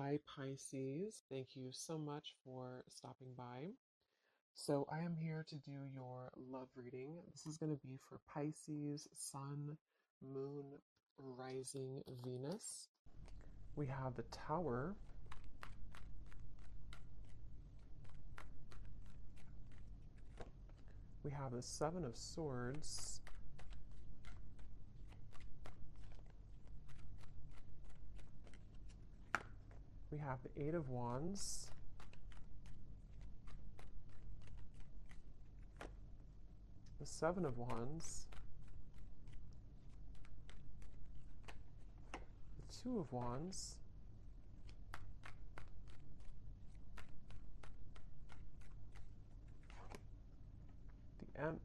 Hi, Pisces. Thank you so much for stopping by. So, I am here to do your love reading. This is going to be for Pisces, Sun, Moon, Rising, Venus. We have the Tower. We have the Seven of Swords. We have the Eight of Wands. The Seven of Wands. The Two of Wands.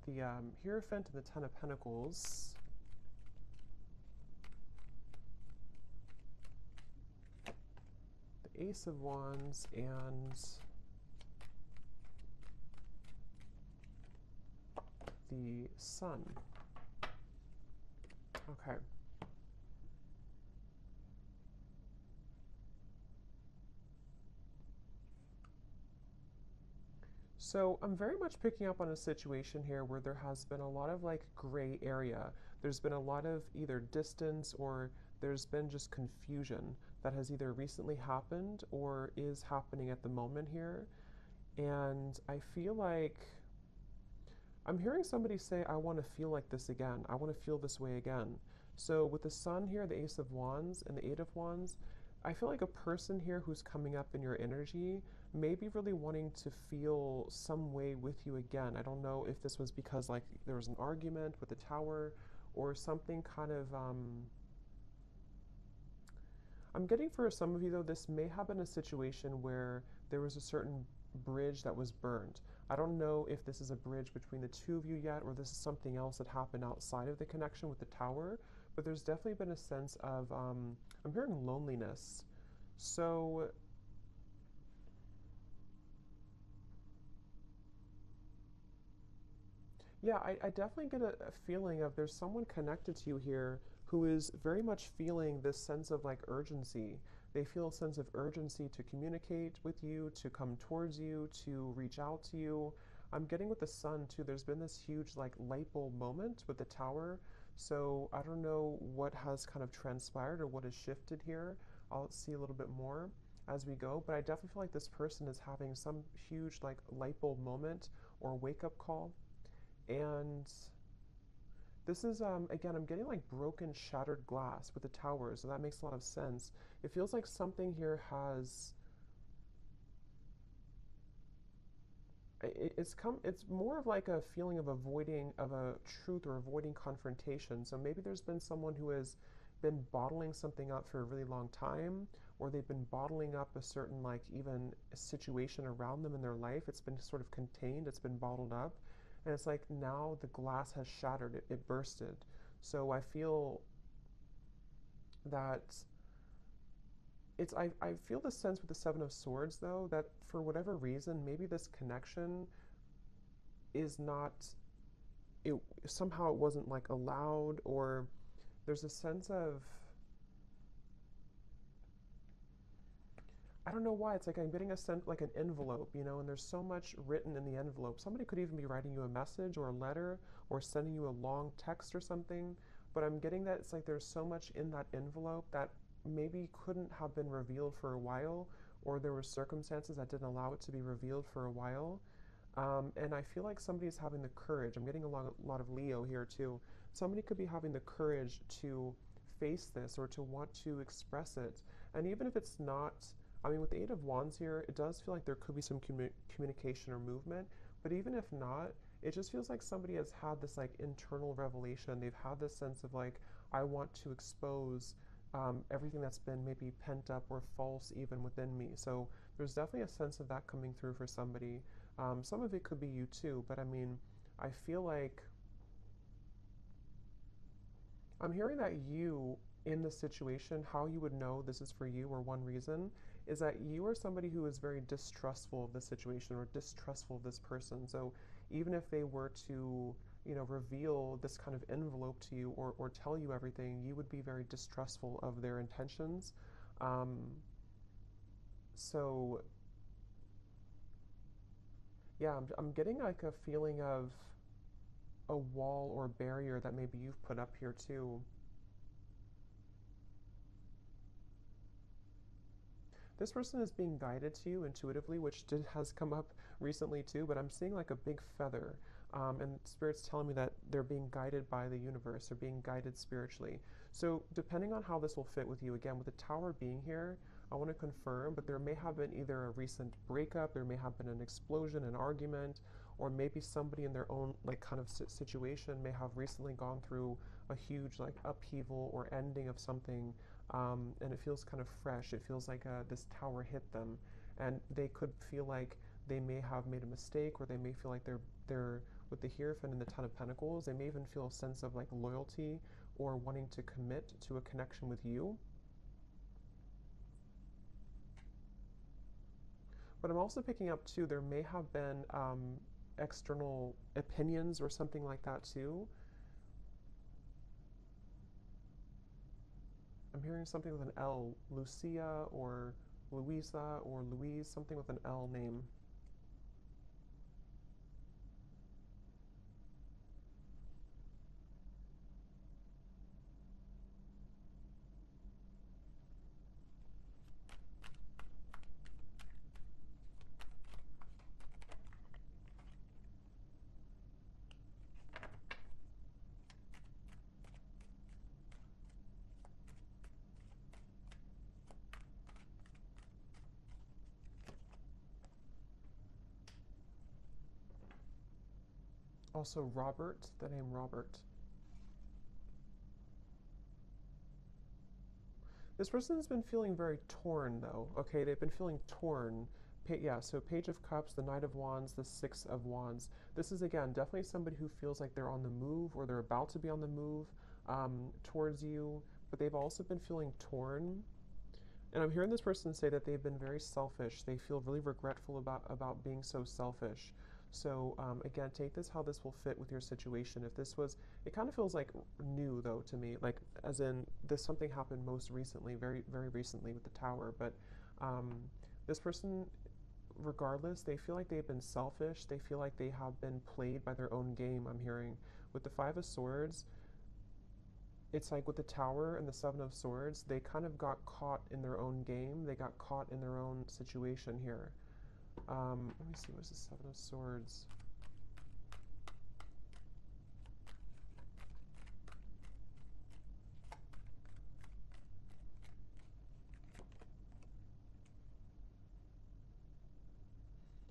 The Hierophant and the Ten of Pentacles. The Ace of Wands and the Sun. Okay. So I'm very much picking up on a situation here where there has been a lot of like gray area. There's been a lot of either distance or there's been just confusion that has either recently happened or is happening at the moment here. And I feel like I'm hearing somebody say, I want to feel like this again. I want to feel this way again. So with the Sun here, the Ace of Wands, and the Eight of Wands, I feel like a person here who's coming up in your energy may be really wanting to feel some way with you again. I don't know if this was because like there was an argument with the Tower or something kind of I'm getting for some of you though, this may have been a situation where there was a certain bridge that was burned. I don't know if this is a bridge between the two of you yet, or this is something else that happened outside of the connection with the Tower, but there's definitely been a sense of, I'm hearing loneliness. So, yeah, I definitely get a feeling of there's someone connected to you here who is very much feeling this sense of like urgency. They feel a sense of urgency to communicate with you, to come towards you, to reach out to you. I'm getting with the Sun too. There's been this huge like light bulb moment with the Tower. So I don't know what has kind of transpired or what has shifted here. I'll see a little bit more as we go, but I definitely feel like this person is having some huge like light bulb moment or wake up call. And this is, again, I'm getting like broken, shattered glass with the Tower, so that makes a lot of sense. It feels like something here has, it's more of like a feeling of avoiding, of a truth or avoiding confrontation. So maybe there's been someone who has been bottling something up for a really long time, or they've been bottling up a certain, like, even a situation around them in their life. It's been sort of contained, it's been bottled up. And it's like now the glass has shattered, it bursted. So I feel that I feel the sense with the Seven of Swords though that for whatever reason maybe this connection is not it somehow it wasn't like allowed, or there's a sense of I don't know why. It's like I'm getting a sense like an envelope, and there's so much written in the envelope. Somebody could even be writing you a message or a letter or sending you a long text or something. But I'm getting that it's like there's so much in that envelope that maybe couldn't have been revealed for a while, or there were circumstances that didn't allow it to be revealed for a while. And I feel like somebody is having the courage. I'm getting a lot of Leo here too. Somebody could be having the courage to face this or to want to express it. And even if it's not, I mean, with the Eight of Wands here, it does feel like there could be some communication or movement. But even if not, it just feels like somebody has had this like internal revelation. They've had this sense of like, I want to expose everything that's been maybe pent up or false even within me. So there's definitely a sense of that coming through for somebody. Some of it could be you too, but I mean, I feel like I'm hearing that you, in this situation, how you would know this is for you, or one reason, is that you are somebody who is very distrustful of this situation or distrustful of this person. So even if they were to, reveal this kind of envelope to you or tell you everything, you would be very distrustful of their intentions. Um, So yeah, I'm getting like a feeling of a wall or barrier that maybe you've put up here too. This person is being guided to you intuitively, which has come up recently too, but I'm seeing like a big feather. And Spirit's telling me that they're being guided by the universe, they're being guided spiritually. So, depending on how this will fit with you, again, with the tower being here, I want to confirm, but there may have been either a recent breakup, there may have been an explosion, an argument, or maybe somebody in their own like kind of situation may have recently gone through a huge like upheaval or ending of something, and it feels kind of fresh. It feels like this tower hit them, and they could feel like they may have made a mistake, or they may feel like they're with the Hierophant and the Ten of Pentacles. They may even feel a sense of like loyalty or wanting to commit to a connection with you. But I'm also picking up too, there may have been external opinions or something like that too. I'm hearing something with an L, Lucia or Louisa or Louise, something with an L name. Also, Robert, the name Robert. This person's been feeling very torn, though. Okay, they've been feeling torn. Yeah, so Page of Cups, the Knight of Wands, the Six of Wands. This is, again, definitely somebody who feels like they're on the move or they're about to be on the move towards you, but they've also been feeling torn. And I'm hearing this person say that they've been very selfish. They feel really regretful about being so selfish. So again, take this how this will fit with your situation. If this was, it kind of feels like new though to me, like as in this something happened most recently, very very recently with the tower. But um, this person, regardless, they feel like they've been selfish. They feel like they have been played by their own game. I'm hearing with the Five of Swords. It's like with the Tower and the Seven of Swords, they kind of got caught in their own game. They got caught in their own situation here. Let me see, what's the Seven of Swords?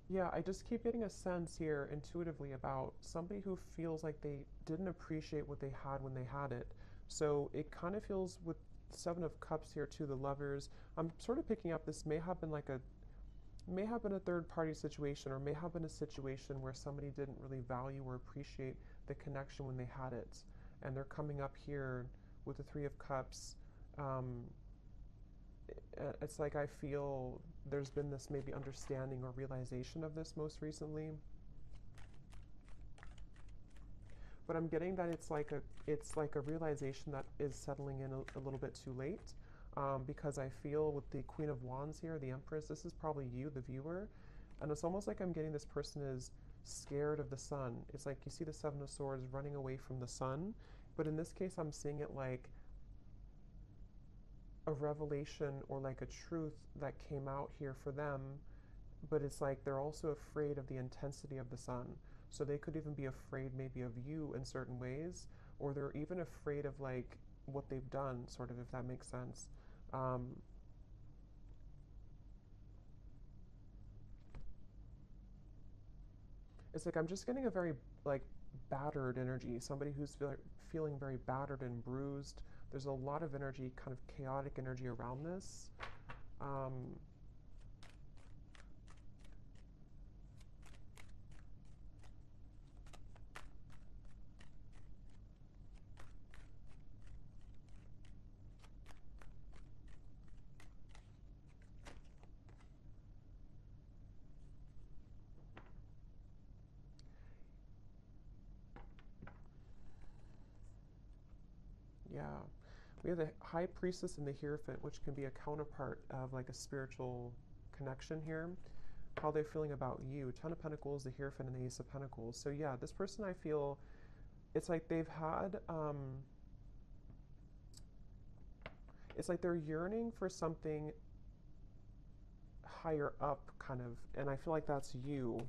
Yeah, I just keep getting a sense here intuitively about somebody who feels like they didn't appreciate what they had when they had it. So it kind of feels with Seven of Cups here too, the Lovers. I'm sort of picking up this may have been a third party situation, or may have been a situation where somebody didn't really value or appreciate the connection when they had it. And they're coming up here with the Three of Cups. Um, it's like I feel there's been this maybe understanding or realization of this most recently. But I'm getting that it's like a realization that is settling in a little bit too late. Because I feel with the Queen of Wands here, the Empress, this is probably you, the viewer, and it's almost like I'm getting this person is scared of the sun. It's like you see the Seven of Swords running away from the sun, but in this case, I'm seeing it like a revelation or like a truth that came out here for them, but it's like they're also afraid of the intensity of the sun. So they could even be afraid maybe of you in certain ways, or they're even afraid of like what they've done, sort of, if that makes sense. Um, it's like I'm just getting a very like battered energy, somebody who's feeling very battered and bruised. There's a lot of energy, kind of chaotic energy around this. Um, yeah, we have the High Priestess and the Hierophant, which can be a counterpart of like a spiritual connection here, how they're feeling about you. Ten of Pentacles, the Hierophant, and the Ace of Pentacles. So yeah, this person, I feel it's like they've had, it's like they're yearning for something higher up, kind of, and I feel like that's you.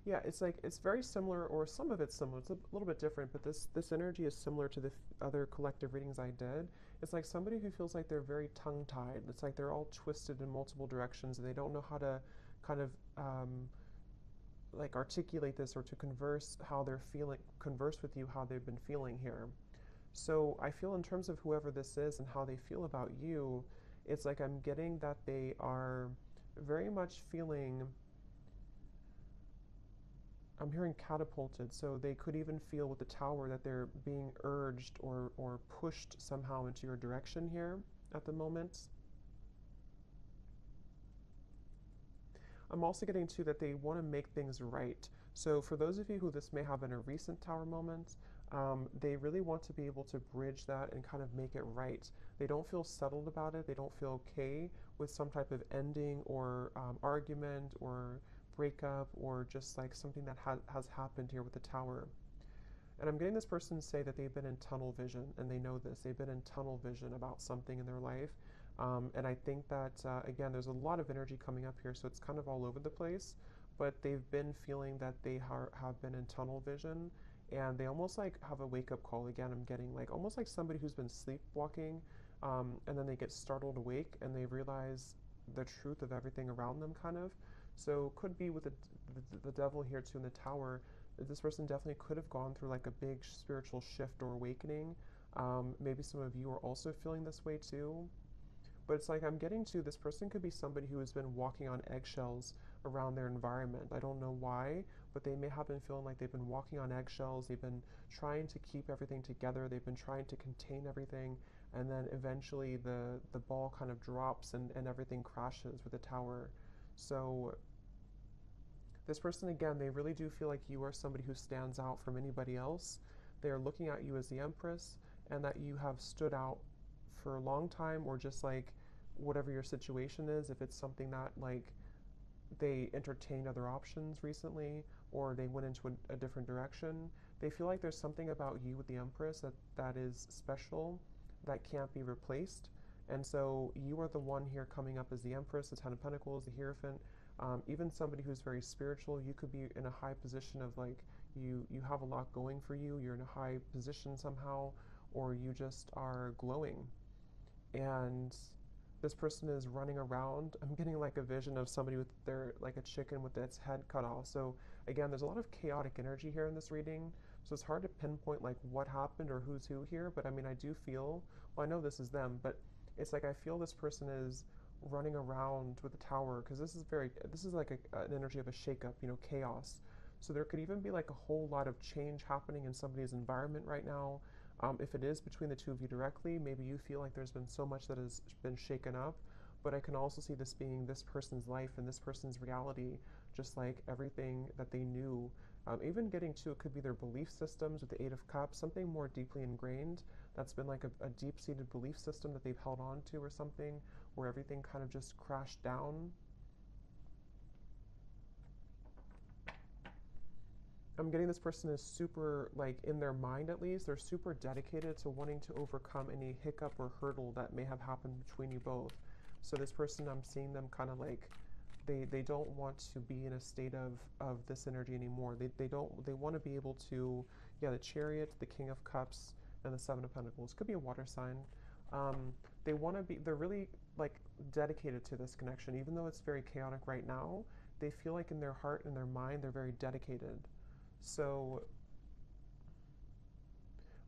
Yeah, it's like it's very similar, or some of it's similar. It's a little bit different, but this energy is similar to the other collective readings I did. It's like somebody who feels like they're very tongue-tied. It's like they're all twisted in multiple directions, and they don't know how to kind of like articulate this or to converse how they're feeling, converse with you how they've been feeling here. So I feel in terms of whoever this is and how they feel about you, it's like I'm getting that they are very much feeling. I'm hearing catapulted, so they could even feel with the Tower that they're being urged or pushed somehow into your direction here at the moment. I'm also getting too that they want to make things right. So for those of you who this may have been a recent Tower moment, they really want to be able to bridge that and kind of make it right. They don't feel settled about it. They don't feel okay with some type of ending or argument or breakup or just like something that has happened here with the Tower. And I'm getting this person to say that they've been in tunnel vision, and they know this. They've been in tunnel vision about something in their life. And I think that, again, there's a lot of energy coming up here, so it's kind of all over the place. But they've been feeling that they have been in tunnel vision, and they almost like have a wake-up call. Again, I'm getting like almost like somebody who's been sleepwalking, and then they get startled awake, and they realize the truth of everything around them, kind of. So could be with the devil here too in the Tower. This person definitely could have gone through like a big spiritual shift or awakening. Maybe some of you are also feeling this way too. But it's like I'm getting to this person could be somebody who has been walking on eggshells around their environment. I don't know why, but they may have been feeling like they've been walking on eggshells. They've been trying to keep everything together. They've been trying to contain everything. And then eventually the ball kind of drops and everything crashes with the Tower. So this person, again, they really do feel like you are somebody who stands out from anybody else. They are looking at you as the Empress, and that you have stood out for a long time, or just like whatever your situation is, if it's something that like they entertained other options recently or they went into a different direction, they feel like there's something about you with the Empress that is special, that can't be replaced. And so you are the one here coming up as the Empress, the Ten of Pentacles, the Hierophant. Even somebody who's very spiritual, you could be in a high position of like you have a lot going for you, you're in a high position somehow, or you just are glowing. And this person is running around. I'm getting like a vision of somebody with their, like a chicken with its head cut off. So again, there's a lot of chaotic energy here in this reading. So it's hard to pinpoint like what happened or who's who here. But I mean, I do feel, well, I know this is them, but it's like I feel this person is running around with the Tower, because this is like an energy of a shakeup, chaos. So there could even be like a whole lot of change happening in somebody's environment right now. If it is between the two of you directly, maybe you feel like there's been so much that has been shaken up, but I can also see this being this person's life and this person's reality, just like everything that they knew. Even getting to, it could be their belief systems with the Eight of Cups, something more deeply ingrained that's been like a deep-seated belief system that they've held on to, or something where everything kind of just crashed down. I'm getting this person is super, like in their mind at least, they're super dedicated to wanting to overcome any hiccup or hurdle that may have happened between you both. So this person, I'm seeing them kind of like, they don't want to be in a state of this energy anymore. They want to be able to, yeah, the Chariot, the King of Cups, and the Seven of Pentacles. Could be a water sign. They want to be, they're really like dedicated to this connection. Even though it's very chaotic right now, they feel like in their heart and their mind, they're very dedicated. So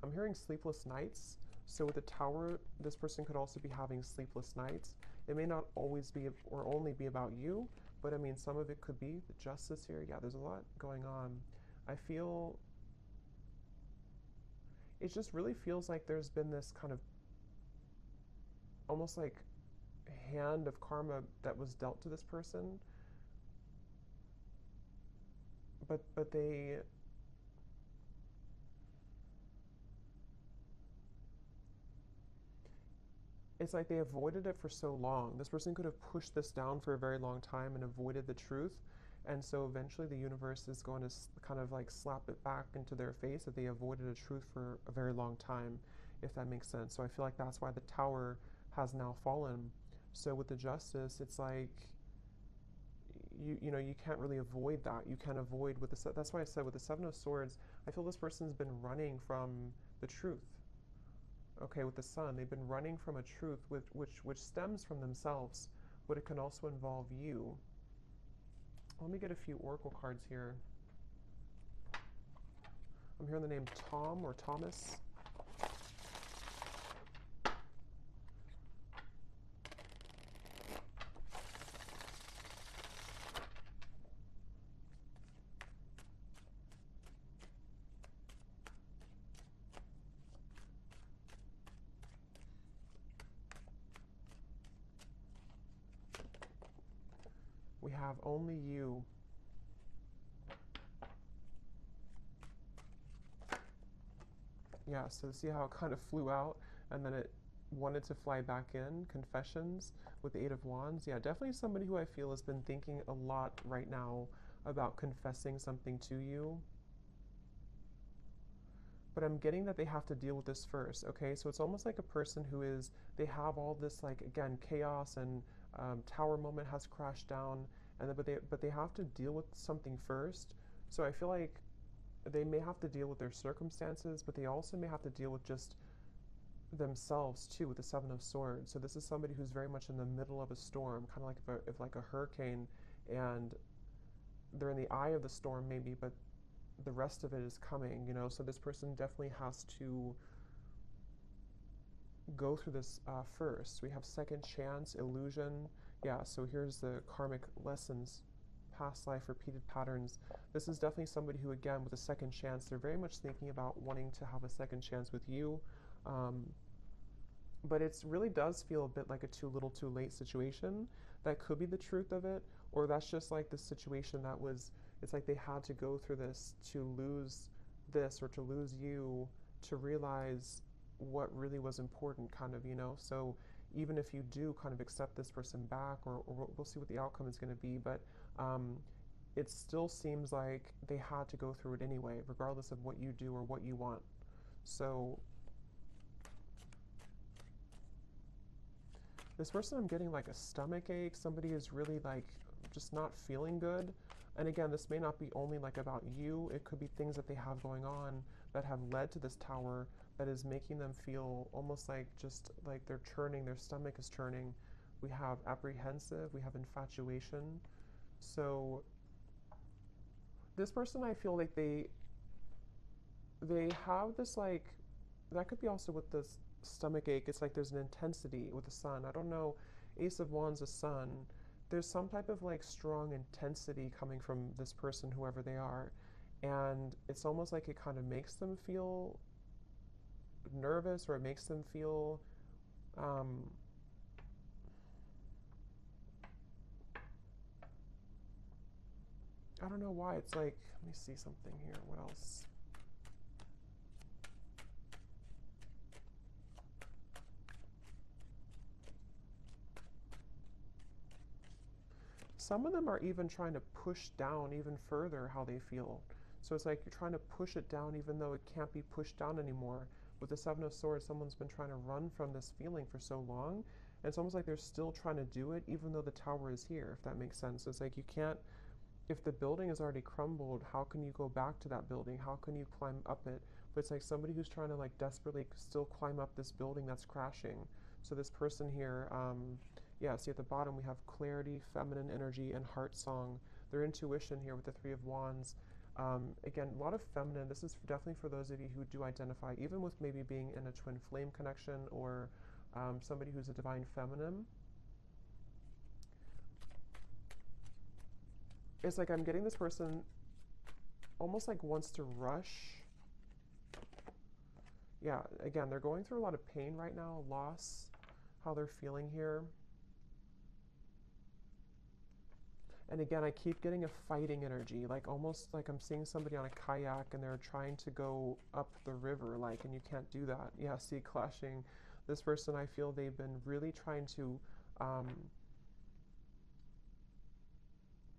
I'm hearing sleepless nights. So with the Tower, this person could also be having sleepless nights. It may not always be or only be about you, but I mean, some of it could be the Justice here. Yeah, there's a lot going on. I feel, it just really feels like there's been this kind of almost like hand of karma that was dealt to this person, but they, it's like they avoided it for so long. This person could have pushed this down for a very long time and avoided the truth. And so eventually the universe is going to kind of like slap it back into their face that they avoided a truth for a very long time, if that makes sense. So I feel like that's why the tower has now fallen. So with the justice, it's like you can't really avoid that. You can't avoid with the, that's why I said with the Seven of Swords, I feel this person's been running from the truth. Okay, with the Sun, they've been running from a truth which stems from themselves, but it can also involve you. Let me get a few oracle cards here. I'm hearing the name Tom or Thomas. We have only you. Yeah, so see how it kind of flew out and then it wanted to fly back in. Confessions with the Eight of Wands. Yeah, definitely somebody who I feel has been thinking a lot right now about confessing something to you. But I'm getting that they have to deal with this first, okay? So it's almost like a person who is, they have all this, like, again, chaos and tower moment has crashed down, and but they have to deal with something first. So I feel like they may have to deal with their circumstances, but they also may have to deal with just themselves too, with the Seven of Swords. So this is somebody who's very much in the middle of a storm, kind of like if like a hurricane, and they're in the eye of the storm maybe, but the rest of it is coming, you know. So this person definitely has to go through this first. We have second chance, illusion. Yeah, so here's the karmic lessons, past life, repeated patterns. This is definitely somebody who, again, with a second chance, they're very much thinking about wanting to have a second chance with you. But it really does feel a bit like a too little too late situation. That could be the truth of it, or that's just like the situation that was, it's like they had to go through this to lose this or to lose you to realize what really was important, kind of, you know. So even if you do kind of accept this person back, or we'll see what the outcome is going to be, but it still seems like they had to go through it anyway, regardless of what you do or what you want. So this person, I'm getting like a stomach ache. Somebody is really like just not feeling good. And again, this may not be only like about you. It could be things that they have going on that have led to this tower that is making them feel almost like just like they're churning, their stomach is churning. We have apprehensive, we have infatuation. So this person, I feel like they have this like, that could be also with this stomach ache. It's like there's an intensity with the Sun. I don't know, Ace of Wands, the Sun. There's some type of like strong intensity coming from this person, whoever they are. And it's almost like it kind of makes them feel nervous, or it makes them feel I don't know why. It's like, let me see something here. What else? Some of them are even trying to push down even further how they feel. So it's like you're trying to push it down even though it can't be pushed down anymore. With the Seven of Swords, someone's been trying to run from this feeling for so long. And it's almost like they're still trying to do it even though the tower is here, if that makes sense. So it's like you can't, if the building is already crumbled, how can you go back to that building? How can you climb up it? But it's like somebody who's trying to like desperately still climb up this building that's crashing. So this person here, yeah, see at the bottom we have clarity, feminine energy, and heart song. Their intuition here with the Three of Wands. Again, a lot of feminine. This is definitely for those of you who do identify, even with maybe being in a twin flame connection, or somebody who's a divine feminine. It's like I'm getting this person almost like wants to rush. Yeah, again, they're going through a lot of pain right now, loss, how they're feeling here. And again, I keep getting a fighting energy, like almost like I'm seeing somebody on a kayak and they're trying to go up the river, like, and you can't do that. Yeah, see, clashing. This person, I feel they've been really trying to, um,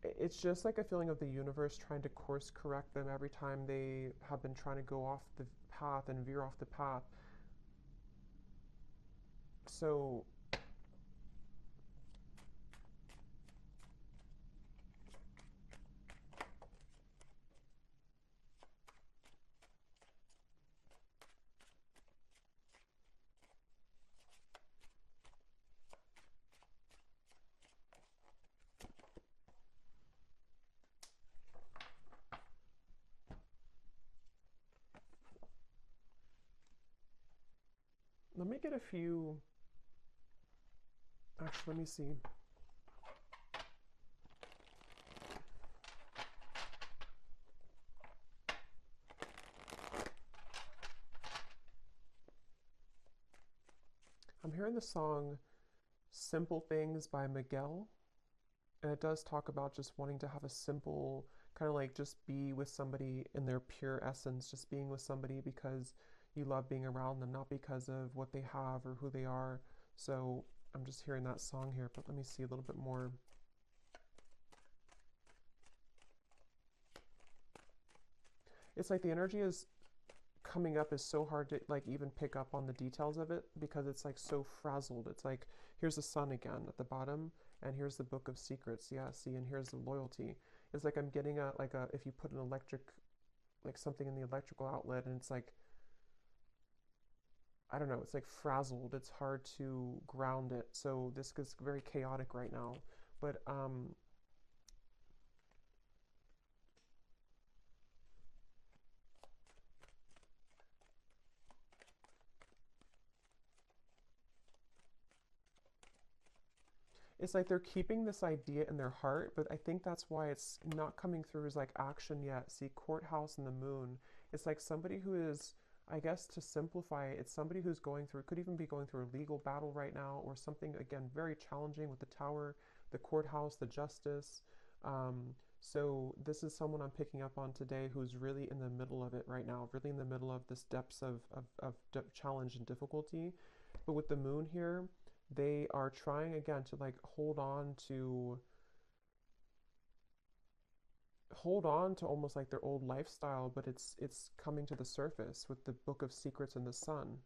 it's just like a feeling of the universe trying to course correct them every time they have been trying to go off the path and veer off the path. So let me get a few, actually, let me see. I'm hearing the song Simple Things by Miguel, and it does talk about just wanting to have a simple, kind of like just be with somebody in their pure essence, just being with somebody because you love being around them, not because of what they have or who they are. So I'm just hearing that song here, but let me see a little bit more. It's like the energy is coming up is so hard to like even pick up on the details of it because it's like so frazzled. It's like here's the sun again at the bottom, and here's the book of secrets. Yeah, see, and here's the loyalty. It's like I'm getting a like a if you put an electric like something in the electrical outlet and it's like I don't know, it's like frazzled. It's hard to ground it. So this is very chaotic right now. But it's like they're keeping this idea in their heart, but I think that's why it's not coming through as like action yet. See, courthouse and the moon. It's like somebody who is, I guess to simplify it, it's somebody who's going through, could even be going through a legal battle right now or something, again, very challenging with the tower, the courthouse, the justice. So this is someone I'm picking up on today who's really in the middle of it right now, really in the middle of this depths of challenge and difficulty. But with the moon here, they are trying again to like hold on to almost like their old lifestyle, but it's coming to the surface with the book of secrets and the sun.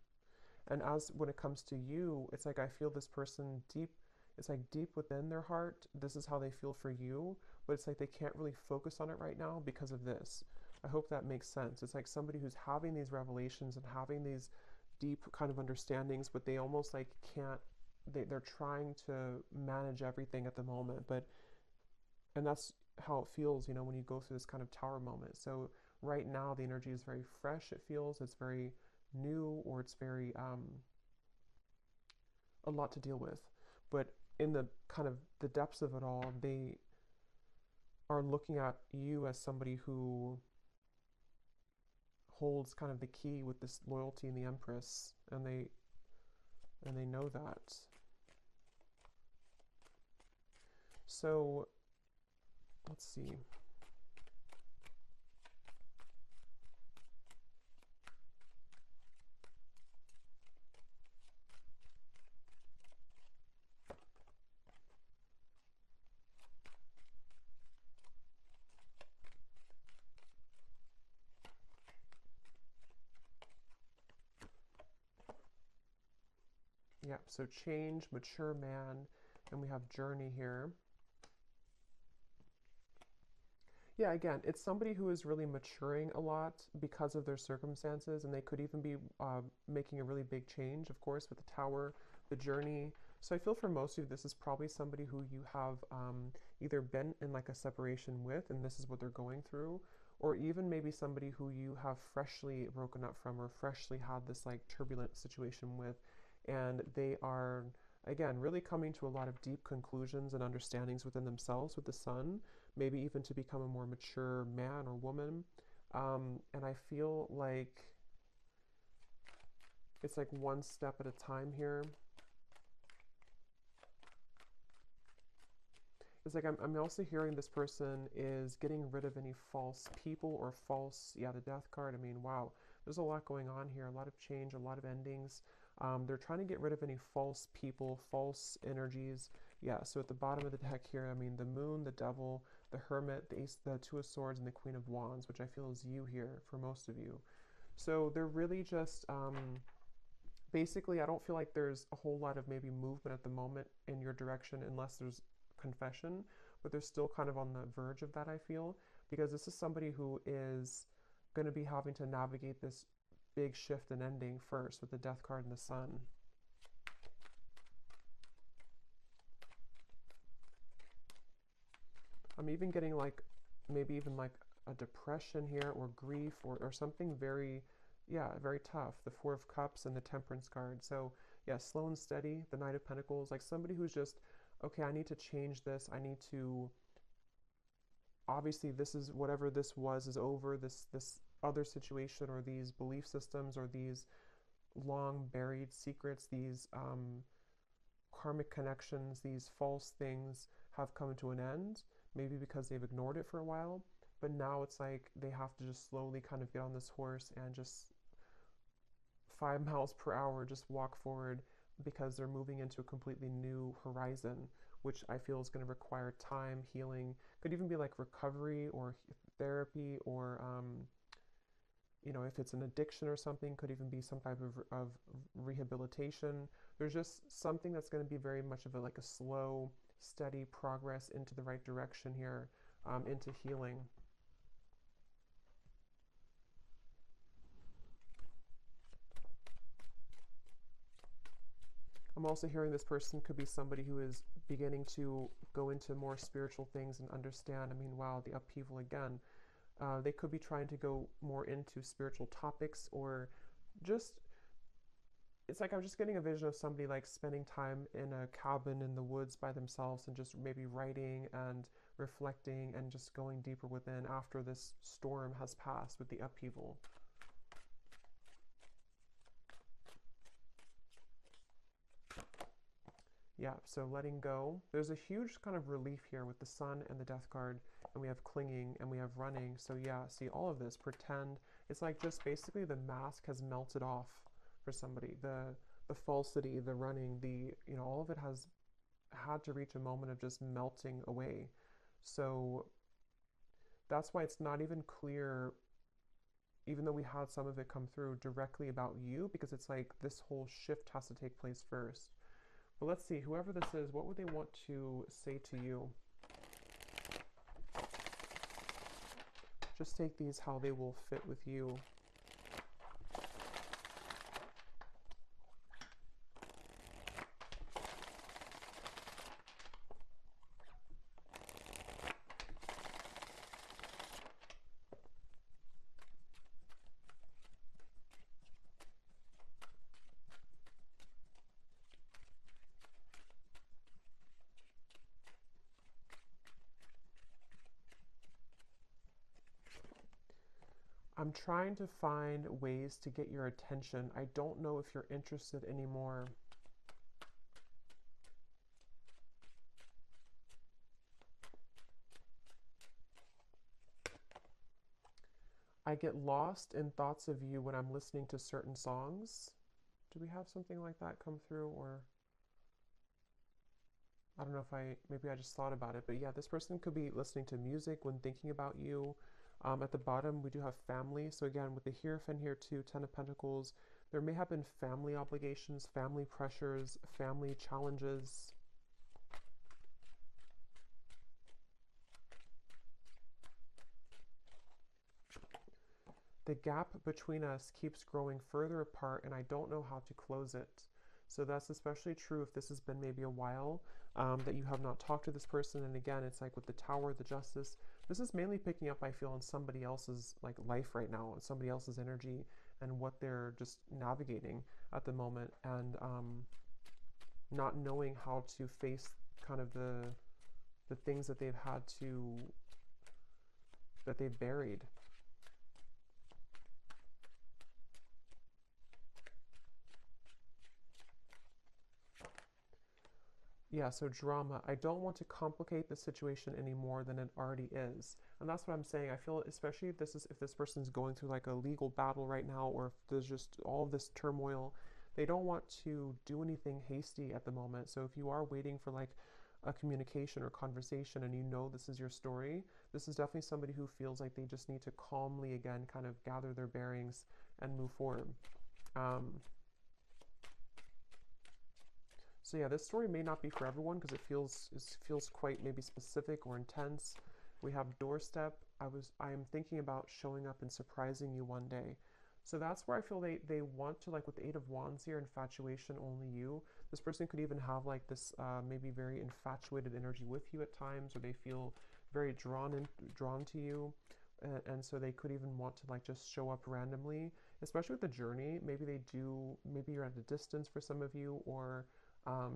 And as when it comes to you, it's like I feel this person deep, it's like deep within their heart, this is how they feel for you, but it's like they can't really focus on it right now because of this. I hope that makes sense. It's like somebody who's having these revelations and having these deep kind of understandings, but they almost like can't, they're trying to manage everything at the moment, but and that's how it feels, you know, when you go through this kind of tower moment. So right now the energy is very fresh, it feels, it's very new, or it's very a lot to deal with. But in the kind of the depths of it all, they are looking at you as somebody who holds kind of the key with this loyalty in the Empress, and they know that. So let's see. Yeah, so change, mature man, and we have journey here. Yeah, again, it's somebody who is really maturing a lot because of their circumstances, and they could even be making a really big change, of course, with the tower, the journey. So I feel for most of you, this is probably somebody who you have either been in like a separation with, and this is what they're going through, or even maybe somebody who you have freshly broken up from or freshly had this like turbulent situation with, and they are, again, really coming to a lot of deep conclusions and understandings within themselves with the sun, maybe even to become a more mature man or woman. And I feel like it's like one step at a time here. It's like I'm also hearing this person is getting rid of any false people or false, yeah, the death card. I mean, wow, there's a lot going on here, a lot of change, a lot of endings. They're trying to get rid of any false people, false energies. Yeah, so at the bottom of the deck here, I mean, the moon, the devil, the hermit, the ace, the two of swords, and the queen of wands, which I feel is you here for most of you. So they're really just, basically, I don't feel like there's a whole lot of maybe movement at the moment in your direction unless there's confession, but they're still kind of on the verge of that, I feel, because this is somebody who is going to be having to navigate this big shift and ending first with the death card and the sun. I'm even getting like maybe even like a depression here or grief or something very, yeah, very tough. The Four of Cups and the Temperance card. So yeah, slow and steady, the Knight of Pentacles, like somebody who's just, okay, I need to change this. I need to, obviously this is, whatever this was is over, this other situation or these belief systems or these long buried secrets, these karmic connections, these false things have come to an end, maybe because they've ignored it for a while, but now it's like they have to just slowly kind of get on this horse and just 5 miles per hour just walk forward because they're moving into a completely new horizon, which I feel is going to require time, healing, could even be like recovery or therapy or if it's an addiction or something, could even be some type of rehabilitation. There's just something that's going to be very much of like a slow, steady progress into the right direction here, into healing. I'm also hearing this person could be somebody who is beginning to go into more spiritual things and understand. I mean, wow, the upheaval again. They could be trying to go more into spiritual topics or just, it's like I'm just getting a vision of somebody like spending time in a cabin in the woods by themselves and just maybe writing and reflecting and just going deeper within after this storm has passed with the upheaval. Yeah, so letting go. There's a huge kind of relief here with the sun and the death card, and we have clinging and we have running. So yeah, see all of this, pretend. It's like just basically the mask has melted off for somebody. The falsity, the running, all of it has had to reach a moment of just melting away. So that's why it's not even clear, even though we had some of it come through directly about you, because it's like this whole shift has to take place first. But let's see, whoever this is, what would they want to say to you? Just take these how they will fit with you. I'm trying to find ways to get your attention. I don't know if you're interested anymore. I get lost in thoughts of you when I'm listening to certain songs. Do we have something like that come through? Or I don't know if maybe I just thought about it, but yeah, this person could be listening to music when thinking about you. At the bottom, we do have family. So again, with the Hierophant here too, Ten of Pentacles, there may have been family obligations, family pressures, family challenges. The gap between us keeps growing further apart and I don't know how to close it. So that's especially true if this has been maybe a while that you have not talked to this person. And again, it's like with the Tower, the Justice, this is mainly picking up, I feel, on somebody else's like life right now, and somebody else's energy and what they're just navigating at the moment, and not knowing how to face kind of the things that they've had to, that they've buried. Yeah, so drama. I don't want to complicate the situation any more than it already is. And that's what I'm saying. I feel especially if this person's going through like a legal battle right now, or if there's just all of this turmoil, they don't want to do anything hasty at the moment. So if you are waiting for like a communication or conversation and you know this is your story, this is definitely somebody who feels like they just need to calmly again kind of gather their bearings and move forward. So yeah, this story may not be for everyone because it feels quite maybe specific or intense. We have doorstep. I am thinking about showing up and surprising you one day. So that's where I feel they want to, like with the Eight of Wands here, infatuation, only you. This person could even have like this maybe very infatuated energy with you at times, or they feel very drawn to you. And so they could even want to like just show up randomly, especially with the journey. Maybe you're at a distance for some of you, or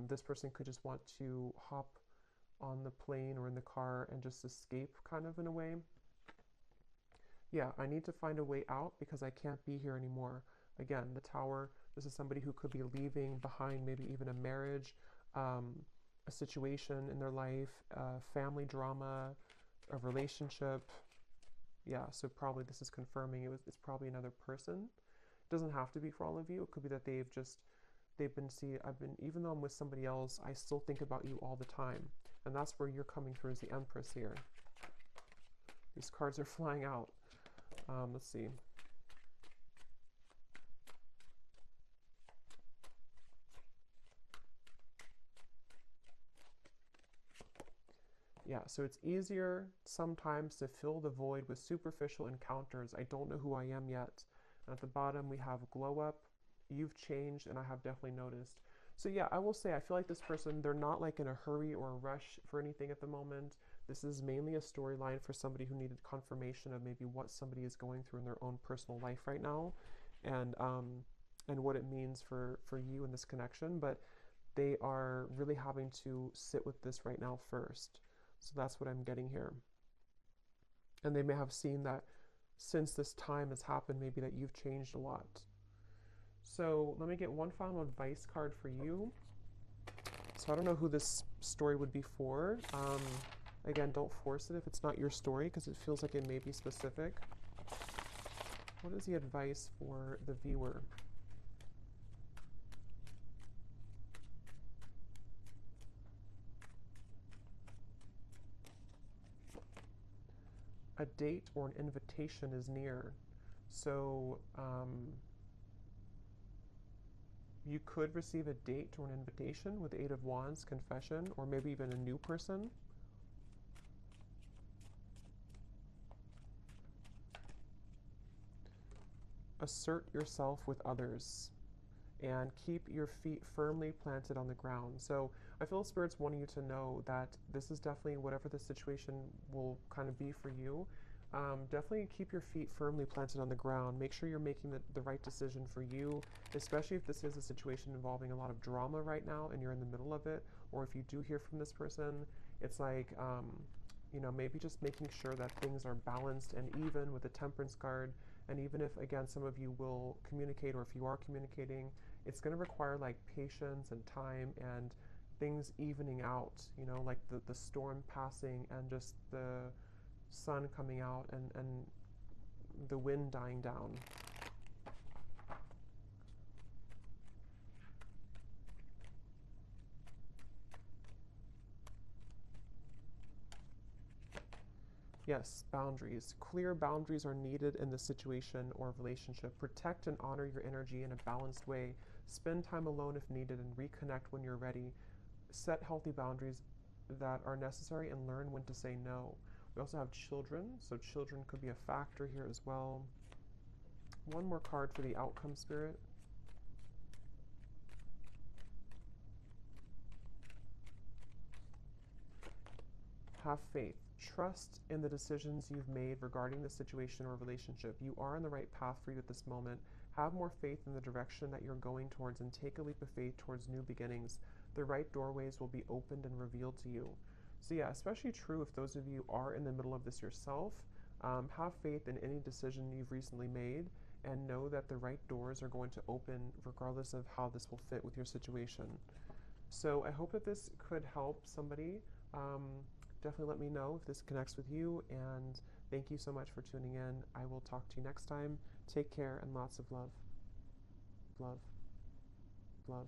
this person could just want to hop on the plane or in the car and just escape kind of in a way. Yeah, I need to find a way out because I can't be here anymore. Again, the Tower, this is somebody who could be leaving behind maybe even a marriage, um, a situation in their life, family drama, a relationship. Yeah, so probably this is confirming it's probably another person. It doesn't have to be for all of you. It could be that even though I'm with somebody else, I still think about you all the time. And that's where you're coming through as the Empress here. These cards are flying out. Let's see. Yeah, so it's easier sometimes to fill the void with superficial encounters. I don't know who I am yet. And at the bottom, we have glow up. You've changed, and I have definitely noticed. So yeah, I will say, I feel like this person, they're not like in a hurry or a rush for anything at the moment. This is mainly a storyline for somebody who needed confirmation of maybe what somebody is going through in their own personal life right now, and what it means for you in this connection. But they are really having to sit with this right now first. So that's what I'm getting here. And they may have seen that since this time has happened, maybe that you've changed a lot. So let me get one final advice card for you. So I don't know who this story would be for. Again, don't force it if it's not your story because it feels like it may be specific. What is the advice for the viewer? A date or an invitation is near. So you could receive a date or an invitation with the Eight of Wands, confession, or maybe even a new person. Assert yourself with others and keep your feet firmly planted on the ground. So I feel Spirit's wanting you to know that this is definitely whatever the situation will kind of be for you. Definitely keep your feet firmly planted on the ground. Make sure you're making the right decision for you, especially if this is a situation involving a lot of drama right now and you're in the middle of it, or if you do hear from this person, it's like, maybe just making sure that things are balanced and even with the Temperance card. And even if, again, some of you will communicate, or if you are communicating, it's going to require like patience and time and things evening out, like the storm passing and just the sun coming out and the wind dying down. Yes, boundaries. Clear boundaries are needed in this situation or relationship. Protect and honor your energy in a balanced way. Spend time alone if needed and reconnect when you're ready. Set healthy boundaries that are necessary and learn when to say no. We also have children, so children could be a factor here as well. One more card for the outcome, Spirit. Have faith. Trust in the decisions you've made regarding the situation or relationship. You are on the right path for you at this moment. Have more faith in the direction that you're going towards and take a leap of faith towards new beginnings. The right doorways will be opened and revealed to you. So yeah, especially true if those of you are in the middle of this yourself. Have faith in any decision you've recently made and know that the right doors are going to open regardless of how this will fit with your situation. So I hope that this could help somebody. Definitely let me know if this connects with you, and thank you so much for tuning in. I will talk to you next time. Take care and lots of love. Love. Love.